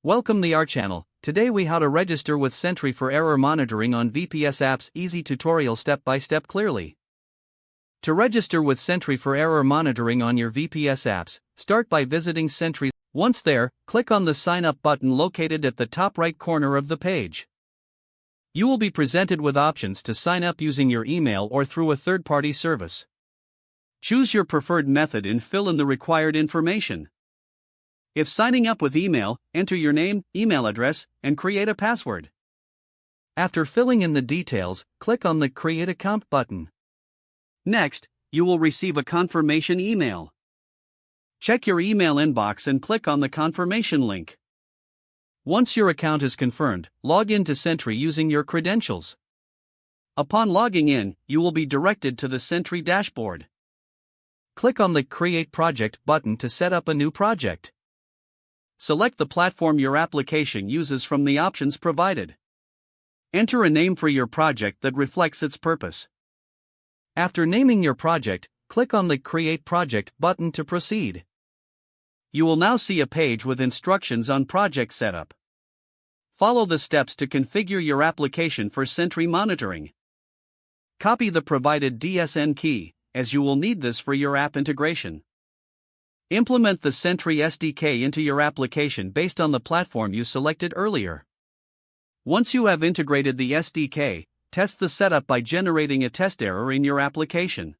Welcome to our channel. Today we how to register with Sentry for error monitoring on VPS apps. Easy tutorial step by step clearly. To register with Sentry for error monitoring on your VPS apps, start by visiting Sentry. Once there, click on the sign up button located at the top right corner of the page. You will be presented with options to sign up using your email or through a third-party service. Choose your preferred method and fill in the required information. If signing up with email, enter your name, email address, and create a password. After filling in the details, click on the Create Account button. Next, you will receive a confirmation email. Check your email inbox and click on the confirmation link. Once your account is confirmed, log in to Sentry using your credentials. Upon logging in, you will be directed to the Sentry dashboard. Click on the Create Project button to set up a new project. Select the platform your application uses from the options provided. Enter a name for your project that reflects its purpose. After naming your project, click on the Create Project button to proceed. You will now see a page with instructions on project setup. Follow the steps to configure your application for Sentry monitoring. Copy the provided DSN key, as you will need this for your app integration. Implement the Sentry SDK into your application based on the platform you selected earlier. Once you have integrated the SDK, test the setup by generating a test error in your application.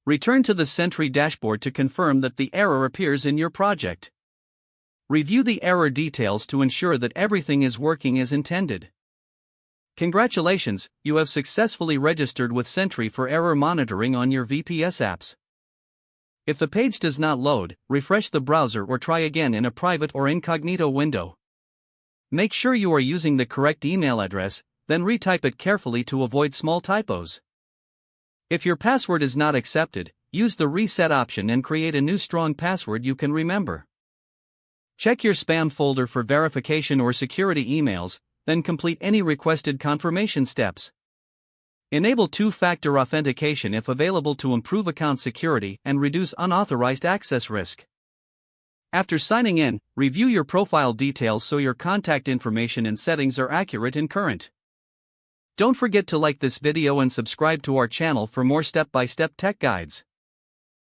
Return to the Sentry dashboard to confirm that the error appears in your project. Review the error details to ensure that everything is working as intended. Congratulations, you have successfully registered with Sentry for error monitoring on your VPS apps. If the page does not load, refresh the browser or try again in a private or incognito window. Make sure you are using the correct email address, then retype it carefully to avoid small typos. If your password is not accepted, use the reset option and create a new strong password you can remember. Check your spam folder for verification or security emails, then complete any requested confirmation steps. Enable two-factor authentication if available to improve account security and reduce unauthorized access risk. After signing in, review your profile details so your contact information and settings are accurate and current. Don't forget to like this video and subscribe to our channel for more step-by-step tech guides.